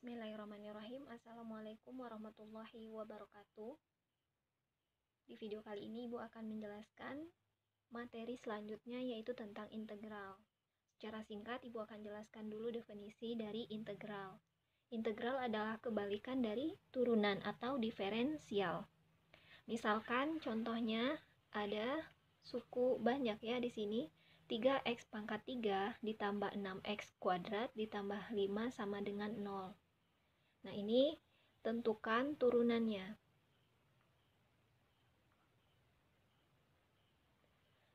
Bismillahirrahmanirrahim. Assalamualaikum warahmatullahi wabarakatuh. Di video kali ini Ibu akan menjelaskan materi selanjutnya, yaitu tentang integral. Secara singkat Ibu akan jelaskan dulu definisi dari integral. Integral adalah kebalikan dari turunan atau diferensial. Misalkan contohnya ada suku banyak ya di sini. 3x pangkat 3 ditambah 6x kuadrat ditambah 5 sama dengan 0. Nah, ini tentukan turunannya.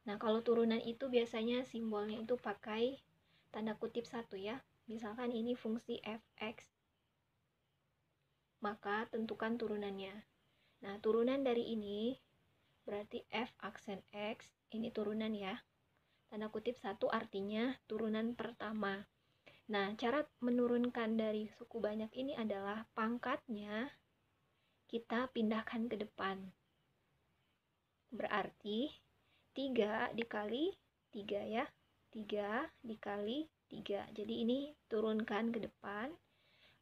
Nah, kalau turunan itu biasanya simbolnya itu pakai tanda kutip 1 ya. Misalkan ini fungsi fx, maka tentukan turunannya. Nah, turunan dari ini berarti f aksen x, ini turunan ya. Tanda kutip 1 artinya turunan pertama. Nah, cara menurunkan dari suku banyak ini adalah pangkatnya kita pindahkan ke depan. Berarti 3 dikali 3 ya. 3 dikali 3. Jadi ini turunkan ke depan.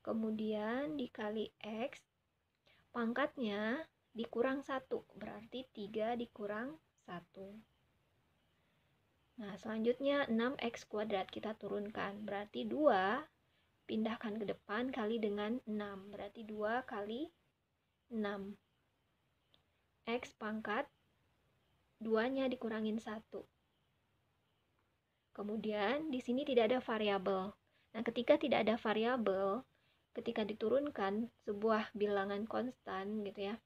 Kemudian dikali x. Pangkatnya dikurang 1. Berarti 3 dikurang 1. Nah, selanjutnya 6x kuadrat kita turunkan. Berarti 2 pindahkan ke depan kali dengan 6. Berarti 2 kali 6. X pangkat 2-nya dikurangin 1. Kemudian di sini tidak ada variabel. Nah, ketika tidak ada variabel, ketika diturunkan sebuah bilangan konstan gitu ya,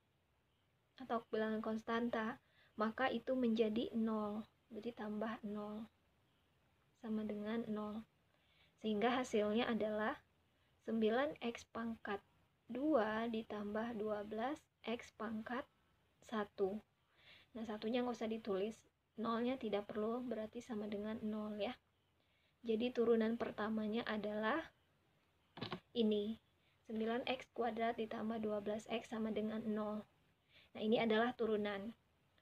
atau bilangan konstanta, maka itu menjadi 0. Berarti tambah 0 sama dengan 0. Sehingga hasilnya adalah 9x pangkat 2 ditambah 12x pangkat 1. Nah, satunya nggak usah ditulis, nolnya tidak perlu, berarti sama dengan 0 ya. Jadi turunan pertamanya adalah ini, 9x kuadrat ditambah 12x sama dengan 0. Nah, ini adalah turunan.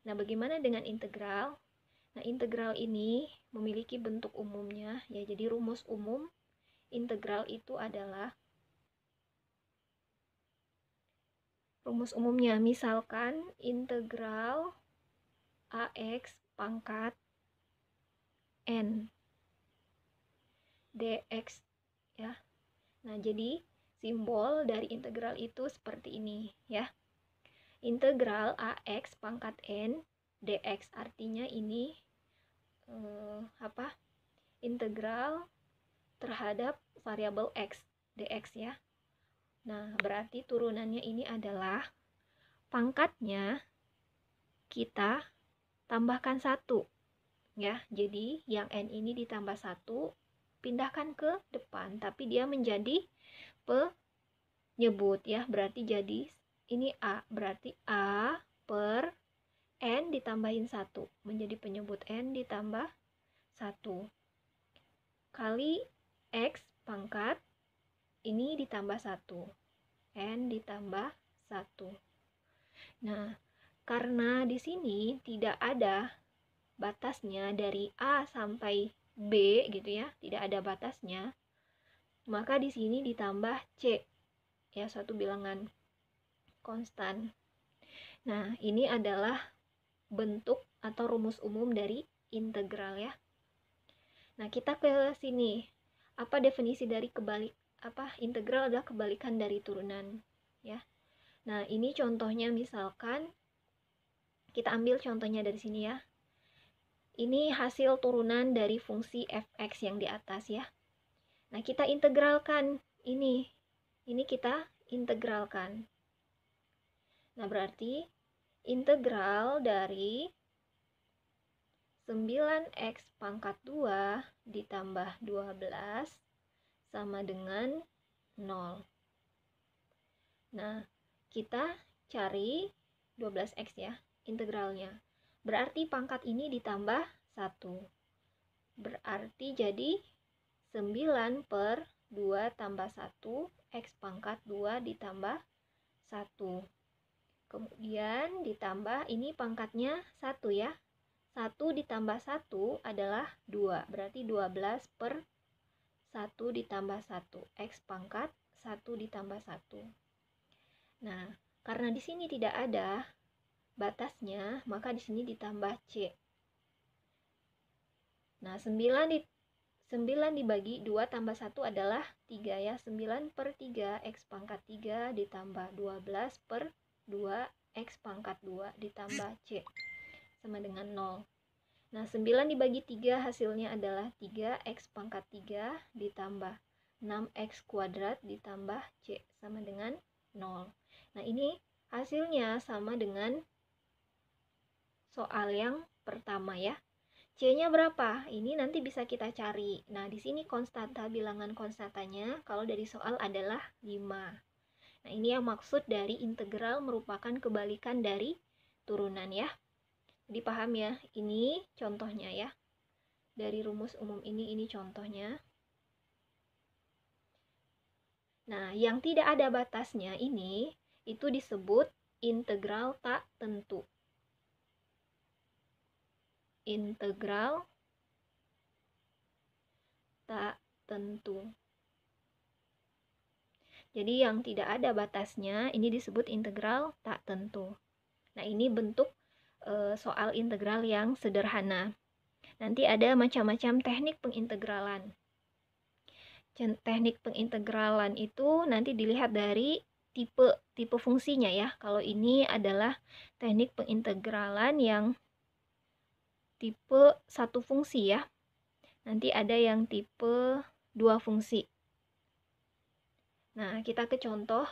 Nah, bagaimana dengan integral? Nah, integral ini memiliki bentuk umumnya ya. Jadi rumus umum integral itu adalah, rumus umumnya misalkan integral ax pangkat n dx ya. Nah, jadi simbol dari integral itu seperti ini ya. Integral ax pangkat n dx artinya ini integral terhadap variabel x dx ya. Nah, berarti turunannya ini adalah pangkatnya kita tambahkan 1 ya. Jadi yang n ini ditambah 1, pindahkan ke depan, tapi dia menjadi penyebut ya. Berarti jadi ini a, berarti a per n ditambahin 1 menjadi penyebut n ditambah 1 kali x pangkat ini ditambah 1, n ditambah 1. Nah, karena di sini tidak ada batasnya dari a sampai b gitu ya, tidak ada batasnya, maka di sini ditambah c ya, suatu bilangan konstan. Nah, ini adalah bentuk atau rumus umum dari integral ya. Nah, kita ke sini. Apa definisi dari integral adalah kebalikan dari turunan ya. Nah, ini contohnya, misalkan kita ambil contohnya dari sini ya. Ini hasil turunan dari fungsi fx yang di atas ya. Nah, kita integralkan ini. Ini kita integralkan. Nah, berarti integral dari 9x pangkat 2 ditambah 12 sama dengan 0. Nah, kita cari 12x ya, integralnya. Berarti pangkat ini ditambah 1. Berarti jadi 9 per 2 tambah 1, x pangkat 2 ditambah 1. Kemudian ditambah, ini pangkatnya 1 ya. 1 ditambah 1 adalah 2. Berarti 12 per 1 ditambah 1, x pangkat 1 ditambah 1. Nah, karena di sini tidak ada batasnya, maka di sini ditambah C. Nah, 9 dibagi 2 tambah 1 adalah 3 ya. 9/3 X pangkat 3 ditambah 12/2 X pangkat 2 ditambah C sama dengan 0. Nah, 9 dibagi 3 hasilnya adalah 3X pangkat 3 ditambah 6X kuadrat ditambah C sama dengan 0. Nah, ini hasilnya sama dengan soal yang pertama ya. C-nya berapa? Ini nanti bisa kita cari. Nah, di sini konstanta, bilangan konstantanya kalau dari soal adalah 5. Nah, ini yang maksud dari integral merupakan kebalikan dari turunan ya. Jadi paham ya, ini contohnya ya. Dari rumus umum ini contohnya. Nah, yang tidak ada batasnya ini, itu disebut integral tak tentu. Integral tak tentu. Jadi yang tidak ada batasnya ini disebut integral tak tentu. Nah, ini bentuk soal integral yang sederhana. Nanti ada macam-macam teknik pengintegralan. Teknik pengintegralan itu nanti dilihat dari tipe fungsinya ya. Kalau ini adalah teknik pengintegralan yang tipe 1 fungsi ya. Nanti ada yang tipe 2 fungsi. Nah, kita ke contoh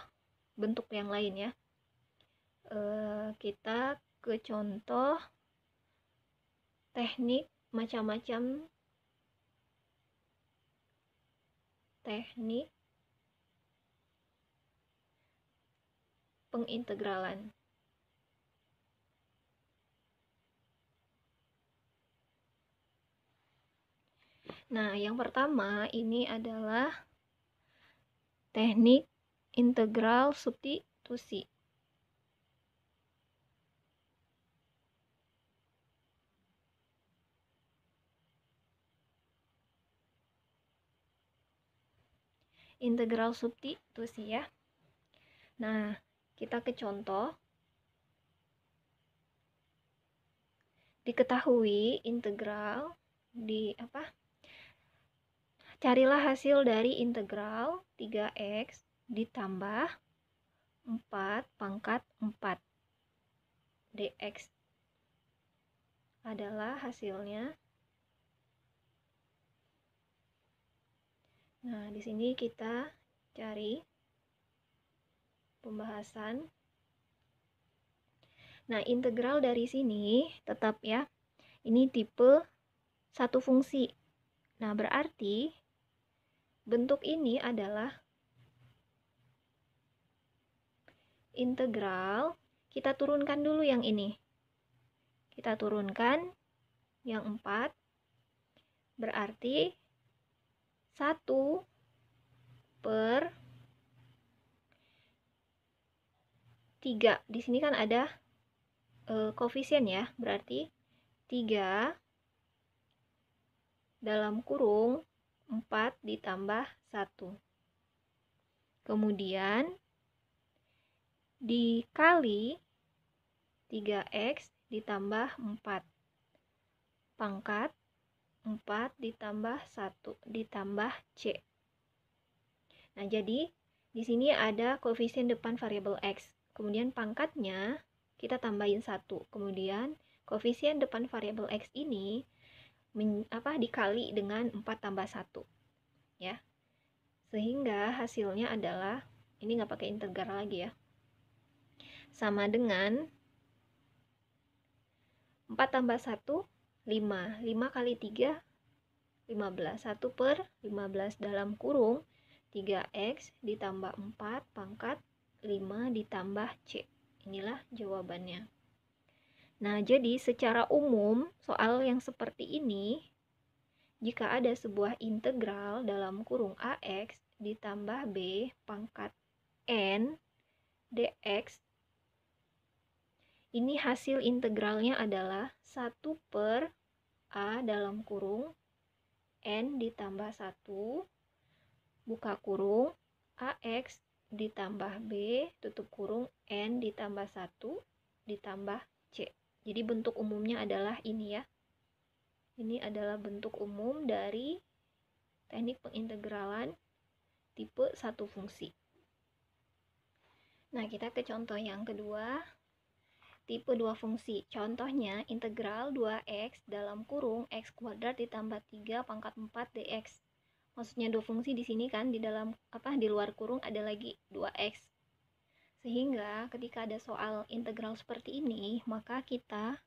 bentuk yang lain ya. Kita ke contoh teknik macam-macam teknik pengintegralan. Nah, yang pertama ini adalah teknik integral substitusi. Integral substitusi ya. Nah, kita ke contoh. Diketahui integral carilah hasil dari integral 3x ditambah 4 pangkat 4 dx adalah hasilnya. Nah, di sini kita cari pembahasan. Nah, integral dari sini tetap ya, ini tipe 1 fungsi. Nah, berarti bentuk ini adalah integral. Kita turunkan dulu yang ini. Kita turunkan yang 4. Berarti 1/3 di sini kan ada koefisien ya, berarti 3 dalam kurung 4 ditambah 1. Kemudian dikali 3x ditambah 4 pangkat 4 ditambah 1 ditambah C. Nah, jadi di sini ada koefisien depan variabel x. Kemudian pangkatnya kita tambahin 1. Kemudian koefisien depan variabel x ini dikali dengan 4 tambah 1 ya, sehingga hasilnya adalah ini nggak pakai integral lagi ya, sama dengan 4 tambah 1 5 kali 3 15, 1/15 dalam kurung 3x ditambah 4 pangkat 5 ditambah C. Inilah jawabannya. Nah, jadi secara umum soal yang seperti ini, jika ada sebuah integral dalam kurung AX ditambah B pangkat N dx, ini hasil integralnya adalah 1/A dalam kurung N ditambah 1 buka kurung AX ditambah B tutup kurung N ditambah 1 ditambah C. Jadi bentuk umumnya adalah ini ya. Ini adalah bentuk umum dari teknik pengintegralan tipe 1 fungsi. Nah, kita ke contoh yang kedua. Tipe 2 fungsi. Contohnya integral 2x dalam kurung x kuadrat ditambah 3 pangkat 4 dx. Maksudnya dua fungsi di sini kan di luar kurung ada lagi 2x. Sehingga ketika ada soal integral seperti ini, maka kita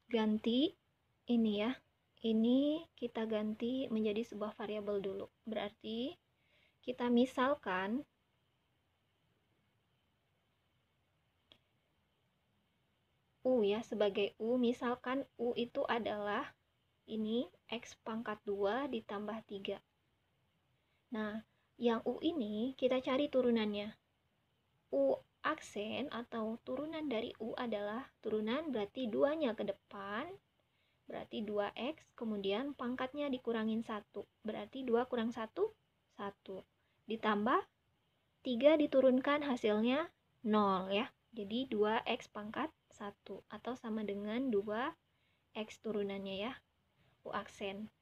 ganti ini ya. Ini kita ganti menjadi sebuah variabel dulu. Berarti kita misalkan U ya, sebagai U, misalkan U itu adalah ini X pangkat 2 ditambah 3. Nah, yang U ini kita cari turunannya. U aksen atau turunan dari U adalah turunan berarti 2-nya ke depan, berarti 2X, kemudian pangkatnya dikurangin 1, berarti 2 kurang 1, 1. Ditambah 3 diturunkan hasilnya 0 ya. Jadi 2X pangkat 1 atau sama dengan 2X turunannya ya, U aksen.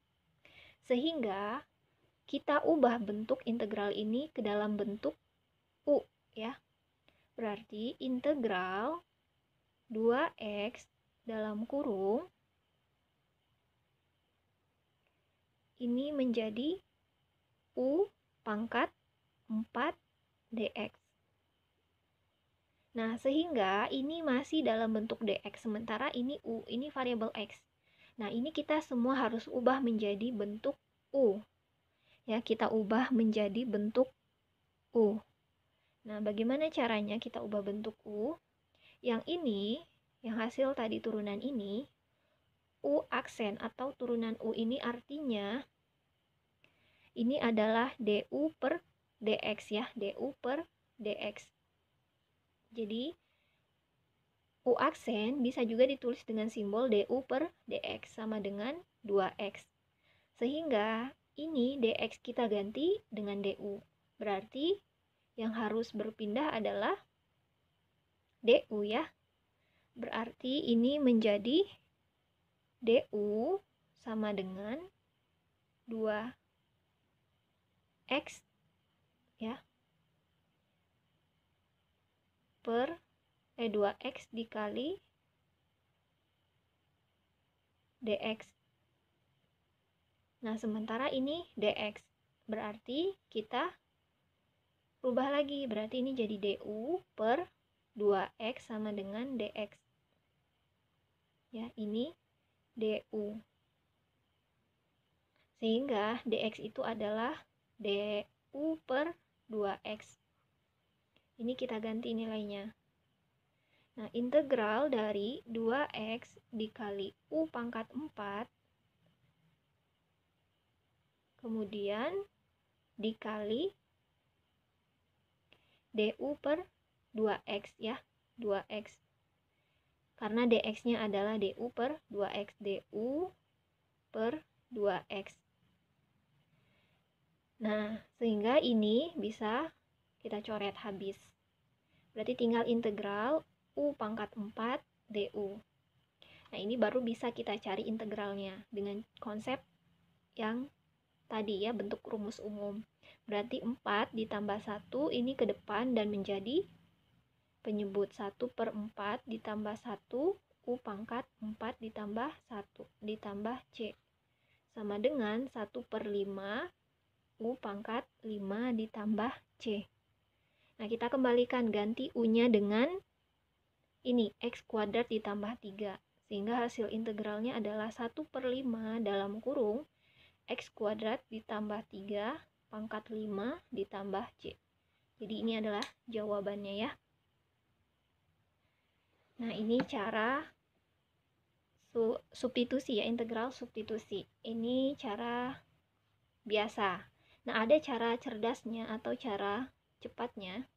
Sehingga kita ubah bentuk integral ini ke dalam bentuk U ya. Berarti integral 2X dalam kurung ini menjadi U pangkat 4 dx. Nah, sehingga ini masih dalam bentuk dx, sementara ini U, ini variabel x. Nah, ini kita semua harus ubah menjadi bentuk U. Ya, kita ubah menjadi bentuk U. Nah, bagaimana caranya kita ubah bentuk U? Yang ini, yang hasil tadi turunan ini, U aksen atau turunan U ini artinya ini adalah du per dx ya, du per dx. Jadi, U aksen bisa juga ditulis dengan simbol du per dx sama dengan 2x. Sehingga ini dx kita ganti dengan du. Berarti yang harus berpindah adalah du ya. Berarti ini menjadi du sama dengan 2x ya. Per 2x dikali dx. Nah, sementara ini dx. Berarti kita rubah lagi. Berarti ini jadi du per 2x sama dengan dx. Ya, ini du. Sehingga dx itu adalah du per 2x. Ini kita ganti nilainya. Nah, integral dari 2x dikali U pangkat 4 kemudian dikali du per 2x ya, 2x. Karena dx-nya adalah du per 2x, du per 2x. Nah, sehingga ini bisa kita coret habis. Berarti tinggal integral U pangkat 4 du. Nah, ini baru bisa kita cari integralnya dengan konsep yang tadi ya, bentuk rumus umum. Berarti 4 ditambah 1 ini ke depan dan menjadi penyebut 1 per 4 ditambah 1 U pangkat 4 ditambah 1 ditambah C. Sama dengan 1 per 5 U pangkat 5 ditambah C. Nah, kita kembalikan, ganti U-nya dengan ini, X kuadrat ditambah 3. Sehingga hasil integralnya adalah 1 per 5 dalam kurung X kuadrat ditambah 3 pangkat 5 ditambah C. Jadi ini adalah jawabannya ya. Nah, ini cara substitusi ya, integral substitusi. Ini cara biasa. Nah, ada cara cerdasnya atau cara cepatnya.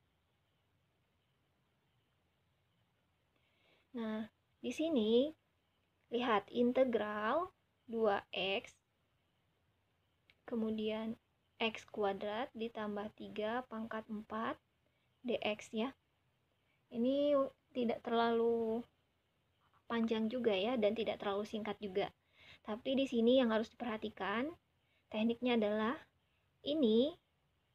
Nah, di sini lihat integral 2x kemudian X kuadrat ditambah 3 pangkat 4 dx ya. Ini tidak terlalu panjang juga ya, dan tidak terlalu singkat juga. Tapi di sini yang harus diperhatikan, tekniknya adalah ini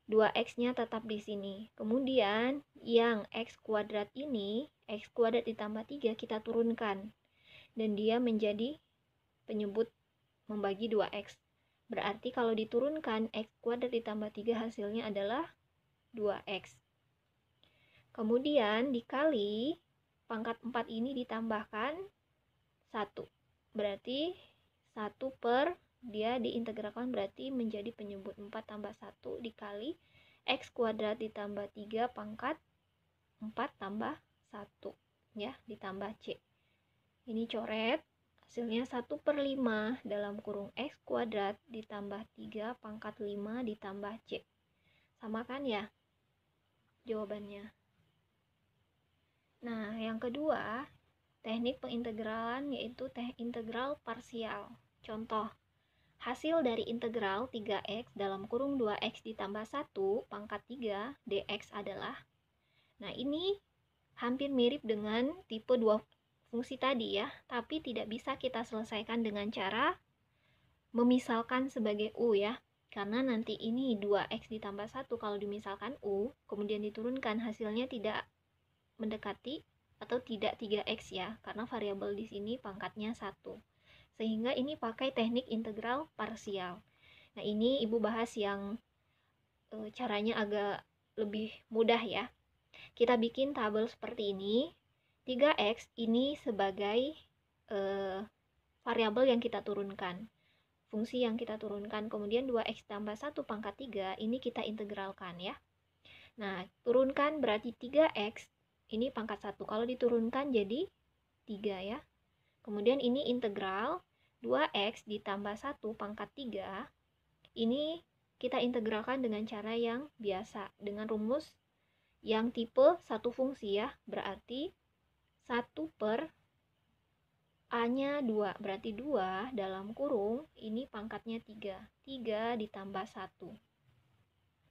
2x-nya tetap di sini. Kemudian yang x kuadrat ini, x kuadrat ditambah 3 kita turunkan. Dan dia menjadi penyebut membagi 2x. Berarti kalau diturunkan x kuadrat ditambah 3 hasilnya adalah 2x. Kemudian dikali pangkat 4 ini ditambahkan 1. Berarti 1 per dia diintegralkan berarti menjadi penyebut 4 tambah 1 dikali x kuadrat ditambah 3 pangkat 4 tambah 1 ya, ditambah c. Ini coret. Hasilnya 1/5 dalam kurung x kuadrat ditambah 3 pangkat 5 ditambah c. Sama kan ya jawabannya. Nah, yang kedua, teknik pengintegralan yaitu integral parsial. Contoh, hasil dari integral 3x dalam kurung 2x ditambah 1 pangkat 3 dx adalah. Nah, ini hampir mirip dengan tipe 2 fungsi tadi ya, tapi tidak bisa kita selesaikan dengan cara memisalkan sebagai u ya. Karena nanti ini 2x ditambah 1 kalau dimisalkan u, kemudian diturunkan hasilnya tidak mendekati atau tidak 3x ya, karena variabel di sini pangkatnya 1. Sehingga ini pakai teknik integral parsial. Nah, ini Ibu bahas yang caranya agak lebih mudah ya. Kita bikin tabel seperti ini. 3x ini sebagai variabel yang kita turunkan, fungsi yang kita turunkan. Kemudian 2x tambah 1 pangkat 3 ini kita integralkan ya. Nah, turunkan berarti 3x ini pangkat 1. Kalau diturunkan jadi 3 ya. Kemudian ini integral 2x ditambah 1 pangkat 3. Ini kita integralkan dengan cara yang biasa, dengan rumus yang tipe satu fungsi ya. Berarti 1 per A-nya 2, berarti 2 dalam kurung, ini pangkatnya 3. 3 ditambah 1.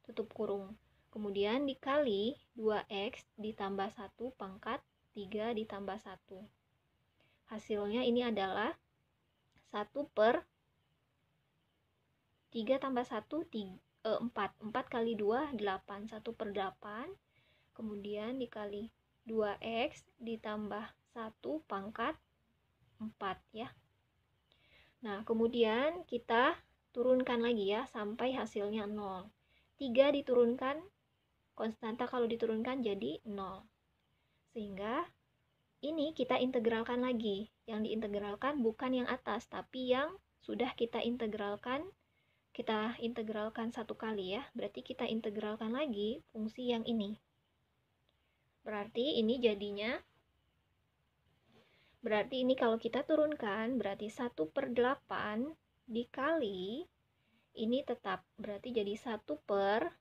Tutup kurung. Kemudian dikali 2x ditambah 1 pangkat 3 ditambah 1. Hasilnya ini adalah 1 per 3 tambah 1, 4. 4 kali 2, 8. 1 per 8. Kemudian dikali 2x ditambah 1 pangkat 4 ya. Nah, kemudian kita turunkan lagi ya sampai hasilnya 0. 3 diturunkan, konstanta kalau diturunkan jadi 0. Sehingga ini kita integralkan lagi. Yang diintegralkan bukan yang atas, tapi yang sudah kita integralkan. Kita integralkan satu kali ya. Berarti kita integralkan lagi fungsi yang ini. Berarti ini jadinya, berarti ini kalau kita turunkan, berarti 1 per 8 dikali, ini tetap, berarti jadi 1 per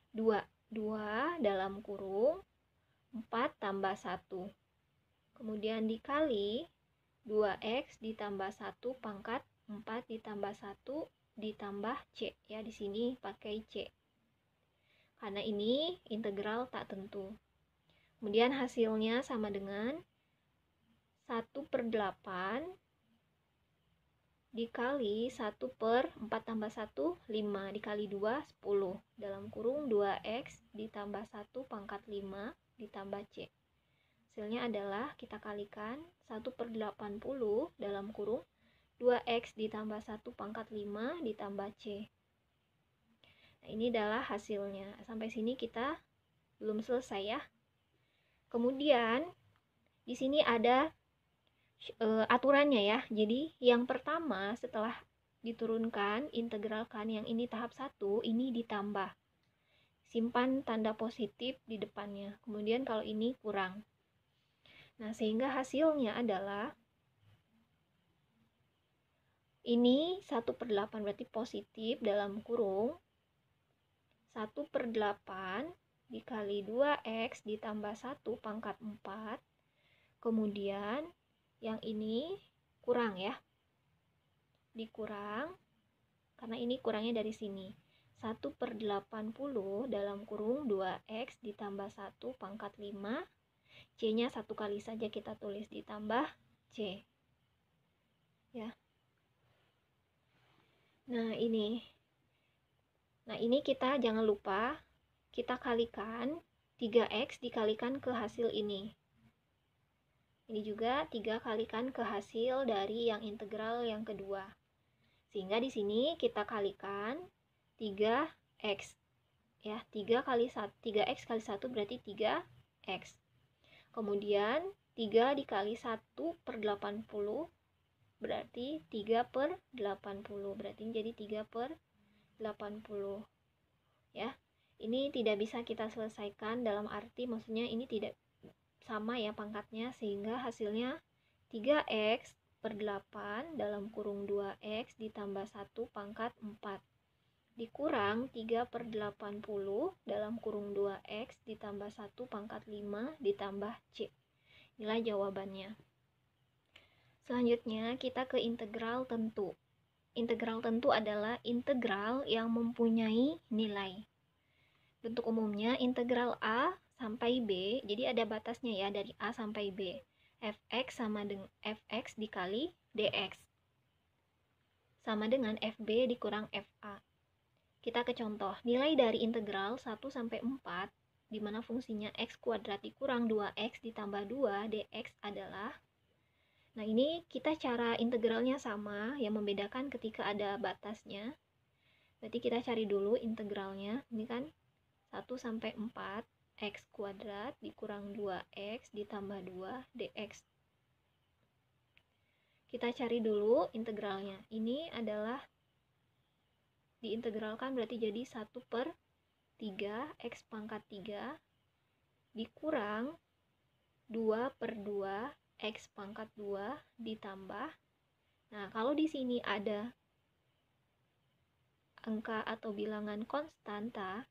2. 2 dalam kurung 4 tambah 1. Kemudian dikali 2x ditambah 1 pangkat 4 ditambah 1 ditambah c. Ya, di sini pakai c. Karena ini integral tak tentu. Kemudian hasilnya sama dengan 1 per 8 dikali 1 per 4 tambah 1, 5. Dikali 2, 10. Dalam kurung 2x ditambah 1 pangkat 5 ditambah c. Hasilnya adalah kita kalikan 1 per 80 dalam kurung 2x ditambah 1 pangkat 5 ditambah c. Nah, ini adalah hasilnya. Sampai sini kita belum selesai ya. Kemudian di sini ada aturannya ya. Jadi yang pertama setelah diturunkan, integralkan yang ini tahap 1, ini ditambah. Simpan tanda positif di depannya. Kemudian kalau ini kurang. Nah, sehingga hasilnya adalah ini 1 per 8 berarti positif dalam kurung 1 per 8 dikali 2x ditambah 1 pangkat 4. Kemudian yang ini kurang ya. Dikurang karena ini kurangnya dari sini. 1/80 dalam kurung 2x ditambah 1 pangkat 5. C-nya 1 kali saja kita tulis ditambah C. Ya. Nah, ini kita jangan lupa kita kalikan 3x dikalikan ke hasil ini. Ini juga 3 kalikan ke hasil dari yang integral yang kedua. Sehingga di sini kita kalikan 3x. Ya, 3x kali 1 berarti 3x. Kemudian 3 dikali 1/80 berarti 3/80. Berarti jadi 3/80. Ya. Ini tidak bisa kita selesaikan dalam arti maksudnya ini tidak sama ya pangkatnya, sehingga hasilnya 3x per 8 dalam kurung 2x ditambah 1 pangkat 4 dikurang 3/80 dalam kurung 2x ditambah 1 pangkat 5 ditambah C. Inilah jawabannya. Selanjutnya kita ke integral tentu. Integral tentu adalah integral yang mempunyai nilai. Bentuk umumnya integral A sampai B, jadi ada batasnya ya dari A sampai B. Fx sama dengan Fx dikali Dx sama dengan Fb dikurang Fa. Kita ke contoh, nilai dari integral 1 sampai 4, di mana fungsinya x kuadrat dikurang 2x ditambah 2 dx adalah, nah ini kita cara integralnya sama, yang membedakan ketika ada batasnya. Berarti kita cari dulu integralnya, ini kan 1 sampai 4, x kuadrat dikurang 2x ditambah 2 dx. Kita cari dulu integralnya, ini adalah diintegralkan berarti jadi 1/3 x pangkat 3 dikurang 2/2 x pangkat 2 ditambah, nah kalau di sini ada angka atau bilangan konstanta,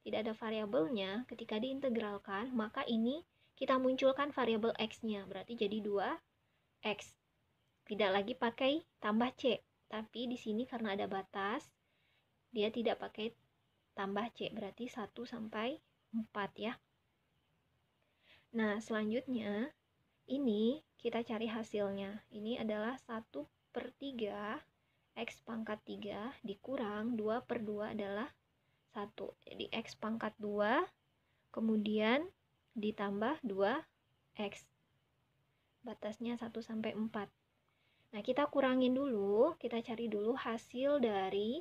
tidak ada variabelnya, ketika diintegralkan maka ini kita munculkan variabel x-nya, berarti jadi 2x. Tidak lagi pakai tambah c, tapi di sini karena ada batas dia tidak pakai tambah C, berarti 1 sampai 4 ya. Nah, selanjutnya ini kita cari hasilnya. Ini adalah 1/3 x pangkat 3 dikurang 2/2 adalah 1. Jadi x pangkat 2 kemudian ditambah 2x. Batasnya 1 sampai 4. Nah, kita kurangin dulu, kita cari dulu hasil dari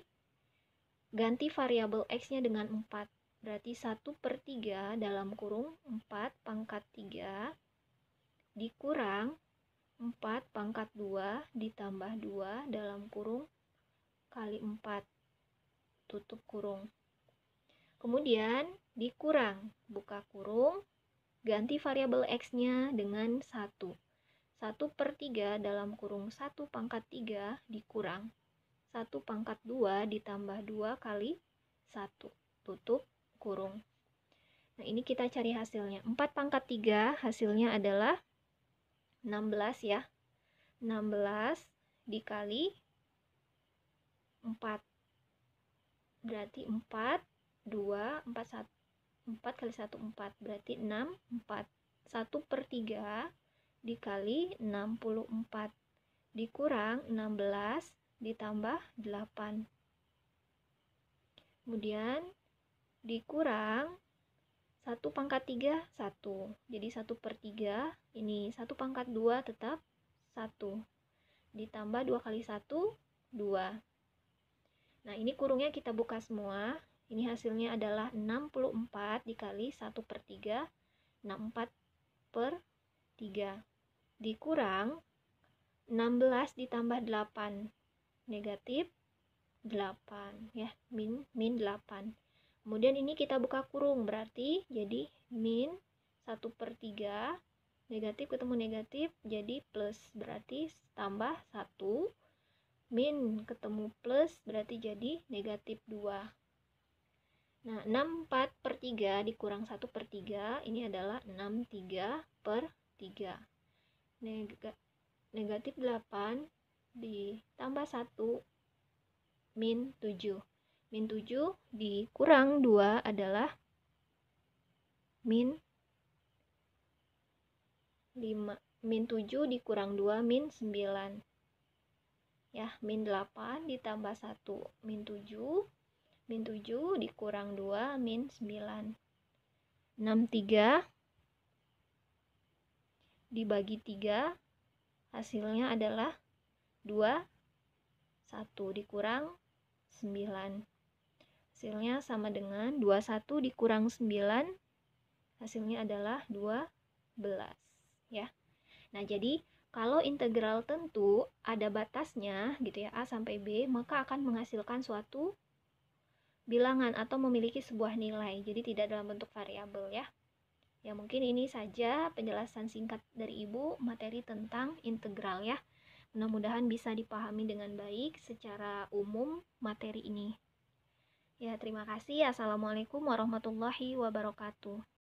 ganti variabel x-nya dengan 4. Berarti 1/3 dalam kurung 4 pangkat 3 dikurang 4 pangkat 2 ditambah 2 dalam kurung kali 4 tutup kurung. Kemudian dikurang, buka kurung, ganti variabel x-nya dengan 1. 1/3 dalam kurung 1 pangkat 3 dikurang 1 pangkat 2 ditambah 2 kali 1 tutup kurung. Nah, ini kita cari hasilnya. 4 pangkat 3 hasilnya adalah 16 ya. 16 dikali 4. Berarti 4, 2, 4, 4 kali 1, 4. Berarti 6, 4. 1/3 dikali 64. Dikurang 16 ditambah 8. Kemudian dikurang 1 pangkat 3, 1. Jadi 1/3, ini 1 pangkat 2 tetap 1. Ditambah 2 kali 1, 2. Nah, ini kurungnya kita buka semua. Ini hasilnya adalah 64 dikali 1/3, 64/3. Dikurang 16 ditambah 8. Negatif 8 ya, min 8. Kemudian ini kita buka kurung, berarti jadi min 1/3, negatif ketemu negatif jadi plus, berarti tambah 1, min ketemu plus berarti jadi negatif 2. Nah, 64/3 dikurang 1/3 ini adalah 63/3. Negatif 8 ditambah 1 min 7. Min 7 dikurang 2 adalah min 5. Min 7 dikurang 2 min 9. Ya, min 8 ditambah 1 min 7. Min 7 dikurang 2 min 9. 63 dibagi 3 hasilnya adalah 2, 1 dikurang 9. Hasilnya sama dengan 21 dikurang 9, hasilnya adalah 12 ya. Nah, jadi kalau integral tentu ada batasnya gitu ya, A sampai B, maka akan menghasilkan suatu bilangan atau memiliki sebuah nilai. Jadi tidak dalam bentuk variabel ya. Ya, mungkin ini saja penjelasan singkat dari Ibu materi tentang integral ya. Mudah-mudahan bisa dipahami dengan baik secara umum materi ini. Ya, terima kasih. Assalamualaikum warahmatullahi wabarakatuh.